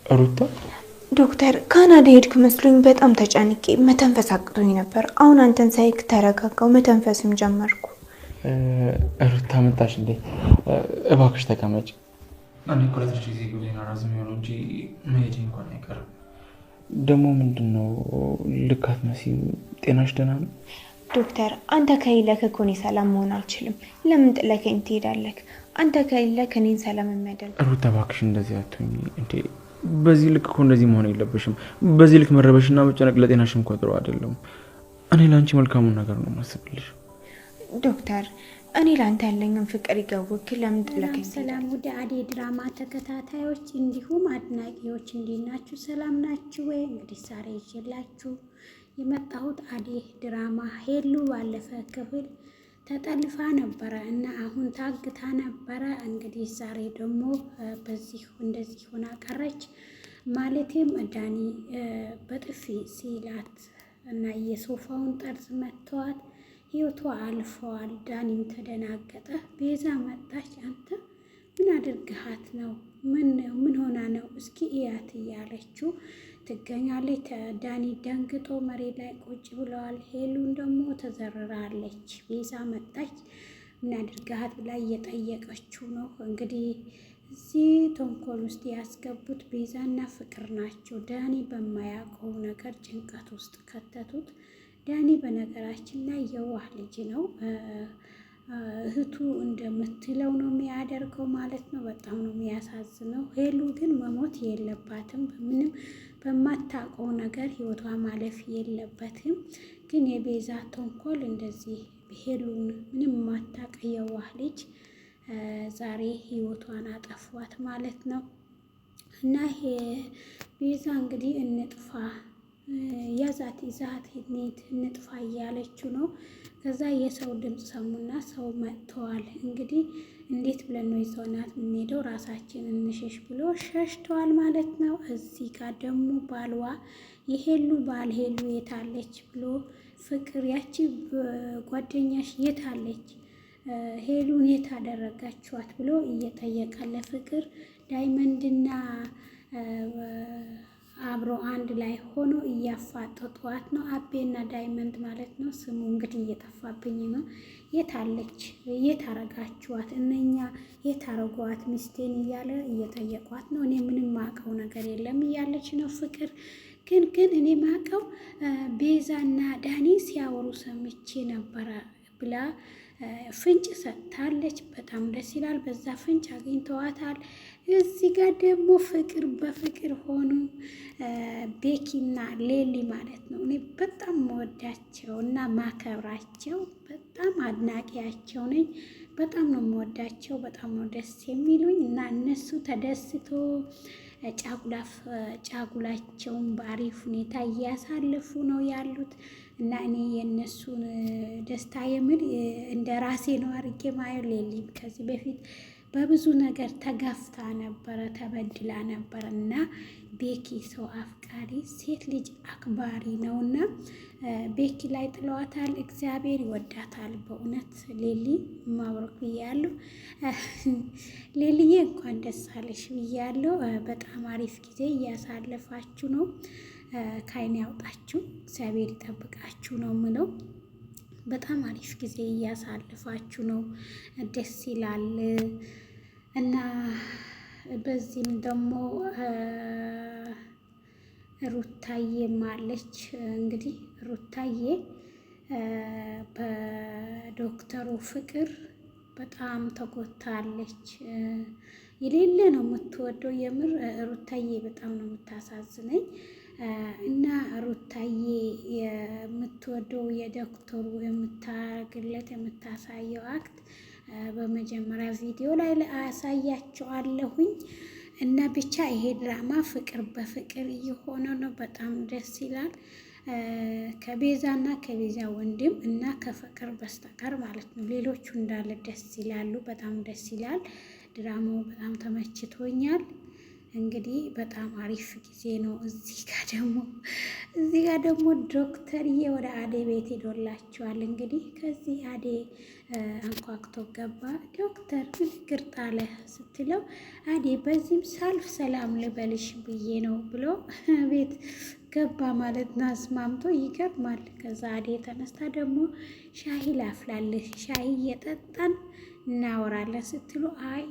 ሩታ ዶክተር ካናዳ ሄድክ መስሎኝ በጣም ተጨንቄ መተንፈስ አቅቶኝ ነበር። አሁን አንተን ሳይክ ተረጋጋው፣ መተንፈስም ጀመርኩ። ሩታ መጣሽ እንዴ? እባክሽ ተቀመጭ። እኔ እኮ ለትንሽ ጊዜ ጉዜና ራዝም የሆነው እንጂ መሄጄ እንኳን አይቀርም። ደግሞ ምንድን ነው ልካት መሲ፣ ጤናሽ ደህና ነው? ዶክተር አንተ ከሌለክ እኮ እኔ ሰላም መሆን አልችልም። ለምን ጥለከኝ ትሄዳለክ? አንተ ከሌለክ እኔን ሰላም የሚያደርግ ሩታ እባክሽ እንደዚህ አትሁኝ እንዴ። በዚህ ልክ እኮ እንደዚህ መሆን የለብሽም። በዚህ ልክ መረበሽና መጨነቅ ለጤናሽም እኮ ጥሩ አይደለም። እኔ ለአንቺ መልካሙን ነገር ነው ማስብልሽ። ዶክተር እኔ ላንተ ያለኝን ፍቅር ይገውክ። ለምን ጥለከኝ? ሰላም ወደ አደይ ድራማ ተከታታዮች እንዲሁም አድናቂዎች እንዴት ናችሁ? ሰላም ናችሁ ወይ? እንግዲህ ዛሬ ይዤላችሁ የመጣሁት አደይ ድራማ ሄሉ ባለፈ ክፍል ተጠልፋ ነበረ እና አሁን ታግታ ነበረ። እንግዲህ ዛሬ ደግሞ በዚህ እንደዚህ ሆና ቀረች። ማለትም ዳኒ በጥፊ ሲላት እና የሶፋውን ጠርዝ መተዋት ህይወቷ አልፈዋል። ዳኒም ተደናገጠ። ቤዛ መጣች። አንተ ምን አድርግሃት ነው? ምን ሆና ነው? እስኪ እያት እያለችው ትገኛለች። ዳኒ ደንግጦ መሬት ላይ ቁጭ ብለዋል። ሄሉን ደግሞ ተዘርራለች። ቤዛ መጣች። ምን አድርግሃት ብላ እየጠየቀችው ነው። እንግዲህ እዚህ ተንኮል ውስጥ ያስገቡት ቤዛና ፍቅር ናቸው። ዳኒ በማያውቀው ነገር ጭንቀት ውስጥ ከተቱት። ዳኒ በነገራችን ላይ የዋህ ልጅ ነው። እህቱ እንደምትለው ነው የሚያደርገው ማለት ነው። በጣም ነው የሚያሳዝነው። ሄሉ ግን መሞት የለባትም። ምንም በማታውቀው ነገር ህይወቷ ማለፍ የለበትም። ግን የቤዛ ተንኮል እንደዚህ ሄሉን ምንም ማታውቅ የዋህ ልጅ ዛሬ ህይወቷን አጠፏት ማለት ነው። እና ቤዛ እንግዲህ እንጥፋ ያዛት ይዛት ሄድ እንጥፋ እያለችው ነው። ከዛ የሰው ድምፅ ሰሙና ሰው መጥተዋል። እንግዲህ እንዴት ብለን ነው ይዘውናት የምንሄደው? ራሳችን እንሸሽ ብሎ ሸሽተዋል ማለት ነው። እዚህ ጋር ደግሞ ባልዋ የሄሉ ባል ሄሉ የታለች ብሎ ፍቅር ያቺ ጓደኛሽ የታለች ሄሉን የት አደረጋችኋት ብሎ እየጠየቃለ ፍቅር ዳይመንድና አብሮ አንድ ላይ ሆኖ እያፋጠጧት ነው። አቤና ዳይመንድ ማለት ነው። ስሙ እንግዲህ እየጠፋብኝ ነው። የታለች የታረጋችኋት እነኛ የታረጓት ሚስቴን እያለ እየጠየቋት ነው። እኔ ምንም ማቀው ነገር የለም እያለች ነው ፍቅር። ግን እኔ ማቀው ቤዛና ዳኒ ሲያወሩ ሰምቼ ነበረ ብላ ፍንጭ ሰጥታለች። በጣም ደስ ይላል። በዛ ፍንጭ አግኝተዋታል። እዚህ ጋር ደግሞ ፍቅር በፍቅር ሆኑ ቤኪና ሌሊ ማለት ነው። እኔ በጣም መወዳቸው እና ማከብራቸው በጣም አድናቂያቸው ነኝ። በጣም ነው መወዳቸው። በጣም ነው ደስ የሚሉኝ እና እነሱ ተደስቶ ጫጉላቸውን በአሪፍ ሁኔታ እያሳለፉ ነው ያሉት እና እኔ የእነሱን ደስታ የምል እንደ ራሴ ነው አድርጌ ማየው። ሌሊም ከዚህ በፊት በብዙ ነገር ተገፍታ ነበረ፣ ተበድላ ነበር እና ቤኪ ሰው አፍቃሪ ሴት ልጅ አክባሪ ነው እና ቤኪ ላይ ጥለዋታል። እግዚአብሔር ይወዳታል በእውነት። ሌሊ ማብረክ ብያለሁ። ሌሊዬ እንኳን ደስ አለሽ ብያለሁ። በጣም አሪፍ ጊዜ እያሳለፋችሁ ነው። ከዓይን ያውጣችሁ፣ እግዚአብሔር ይጠብቃችሁ ነው ምለው። በጣም አሪፍ ጊዜ እያሳለፋችሁ ነው። ደስ ይላል እና በዚህም ደግሞ ሩታዬ ማለች። እንግዲህ ሩታዬ በዶክተሩ ፍቅር በጣም ተጎታለች። የሌለ ነው የምትወደው። የምር ሩታዬ በጣም ነው የምታሳዝነኝ። እና ሩታዬ የምትወደው የዶክተሩ የምታግለት የምታሳየው አክት በመጀመሪያ ቪዲዮ ላይ አሳያቸዋለሁኝ። እና ብቻ ይሄ ድራማ ፍቅር በፍቅር እየሆነ ነው። በጣም ደስ ይላል። ከቤዛና ከቤዛ ወንድም እና ከፍቅር በስተቀር ማለት ነው። ሌሎቹ እንዳለ ደስ ይላሉ። በጣም ደስ ይላል። ድራማው በጣም ተመችቶኛል። እንግዲህ በጣም አሪፍ ጊዜ ነው። እዚህ ጋር ደግሞ ዶክተርዬ ወደ አዴ ቤት ሄዶላቸዋል። እንግዲህ ከዚህ አዴ አንኳክቶ ገባ። ዶክተር ምን እግር ጣለ ስትለው አዴ በዚህም ሳልፍ ሰላም ልበልሽ ብዬ ነው ብሎ ቤት ገባ ማለት ነው። አስማምቶ ይገርማል። ከዛ አዴ ተነስታ ደግሞ ሻሂ ላፍላልህ፣ ሻሂ እየጠጣን እናወራለን ስትሉ አይ